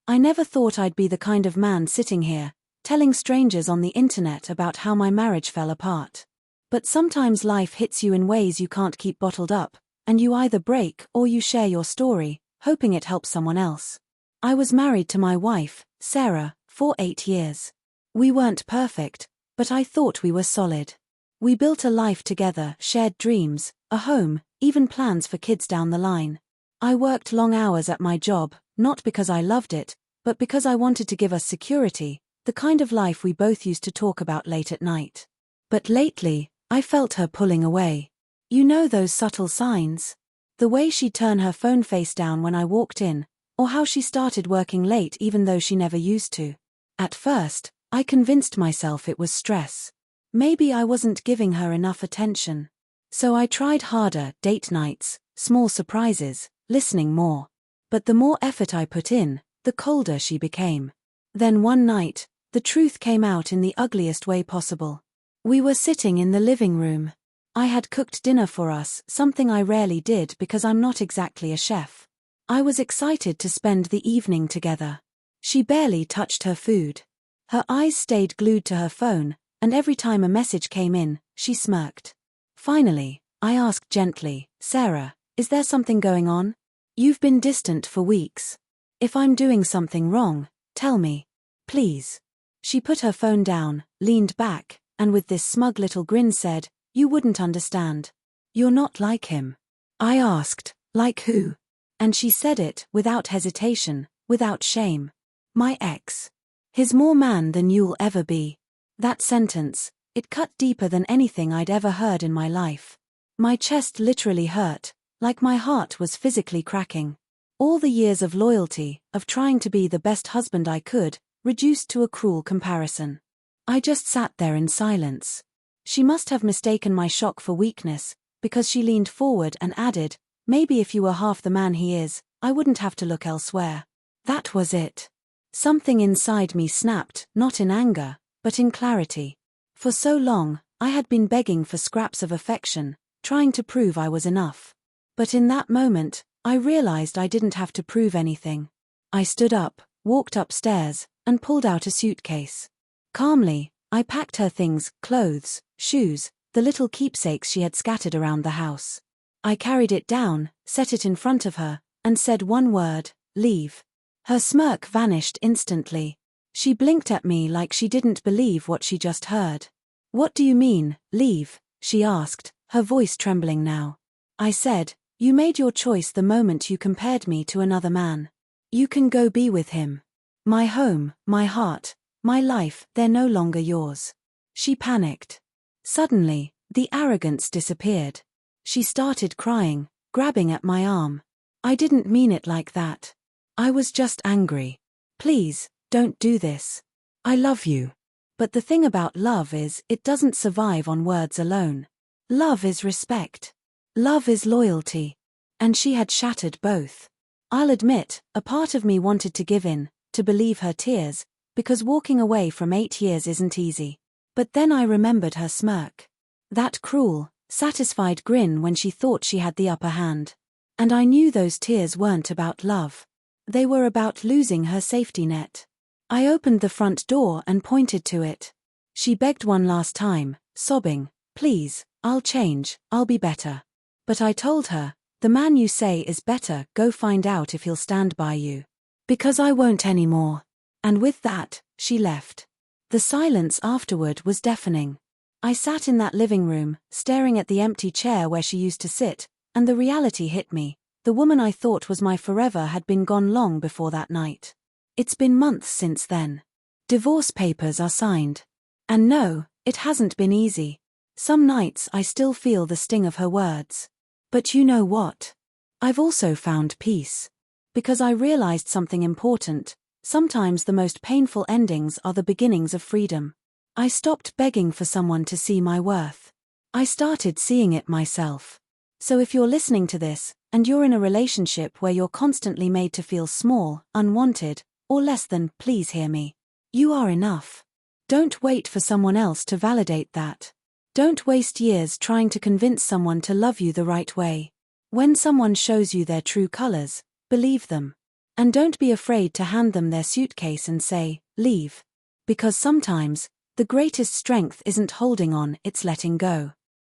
I never thought I'd be the kind of man sitting here, telling strangers on the internet about how my marriage fell apart. But sometimes life hits you in ways you can't keep bottled up, and you either break or you share your story, hoping it helps someone else. I was married to my wife, Sarah, for 8 years. We weren't perfect, but I thought we were solid. We built a life together, shared dreams, a home, even plans for kids down the line. I worked long hours at my job, not because I loved it, but because I wanted to give us security, the kind of life we both used to talk about late at night. But lately, I felt her pulling away. You know those subtle signs? The way she'd turn her phone face down when I walked in, or how she started working late even though she never used to. At first, I convinced myself it was stress. Maybe I wasn't giving her enough attention. So I tried harder, date nights, small surprises, listening more. But the more effort I put in, the colder she became. Then one night, the truth came out in the ugliest way possible. We were sitting in the living room. I had cooked dinner for us, something I rarely did because I'm not exactly a chef. I was excited to spend the evening together. She barely touched her food. Her eyes stayed glued to her phone, and every time a message came in, she smirked. Finally, I asked gently, "Sarah, is there something going on? You've been distant for weeks. If I'm doing something wrong, tell me. Please." She put her phone down, leaned back, and with this smug little grin said, "You wouldn't understand. You're not like him." I asked, "Like who?" And she said it, without hesitation, without shame. "My ex. He's more man than you'll ever be." That sentence, it cut deeper than anything I'd ever heard in my life. My chest literally hurt, like my heart was physically cracking. All the years of loyalty, of trying to be the best husband I could, reduced to a cruel comparison. I just sat there in silence. She must have mistaken my shock for weakness, because she leaned forward and added, "Maybe if you were half the man he is, I wouldn't have to look elsewhere." That was it. Something inside me snapped, not in anger, but in clarity. For so long, I had been begging for scraps of affection, trying to prove I was enough. But in that moment, I realized I didn't have to prove anything. I stood up, walked upstairs, and pulled out a suitcase. Calmly, I packed her things, clothes, shoes, the little keepsakes she had scattered around the house. I carried it down, set it in front of her, and said one word, "Leave." Her smirk vanished instantly. She blinked at me like she didn't believe what she just heard. "What do you mean, leave?" she asked, her voice trembling now. I said, "You made your choice the moment you compared me to another man. You can go be with him. My home, my heart, my life, they're no longer yours." She panicked. Suddenly, the arrogance disappeared. She started crying, grabbing at my arm. "I didn't mean it like that. I was just angry. Please, don't do this. I love you." But the thing about love is, it doesn't survive on words alone. Love is respect. Love is loyalty. And she had shattered both. I'll admit, a part of me wanted to give in, to believe her tears, because walking away from 8 years isn't easy. But then I remembered her smirk. That cruel, satisfied grin when she thought she had the upper hand. And I knew those tears weren't about love. They were about losing her safety net. I opened the front door and pointed to it. She begged one last time, sobbing, "Please, I'll change, I'll be better." But I told her, "The man you say is better, go find out if he'll stand by you. Because I won't anymore." And with that, she left. The silence afterward was deafening. I sat in that living room, staring at the empty chair where she used to sit, and the reality hit me. The woman I thought was my forever had been gone long before that night. It's been months since then. Divorce papers are signed. And no, it hasn't been easy. Some nights I still feel the sting of her words. But you know what? I've also found peace. Because I realized something important. Sometimes the most painful endings are the beginnings of freedom. I stopped begging for someone to see my worth. I started seeing it myself. So if you're listening to this, and you're in a relationship where you're constantly made to feel small, unwanted, or less than, please hear me. You are enough. Don't wait for someone else to validate that. Don't waste years trying to convince someone to love you the right way. When someone shows you their true colors, believe them. And don't be afraid to hand them their suitcase and say, leave. Because sometimes, the greatest strength isn't holding on, it's letting go.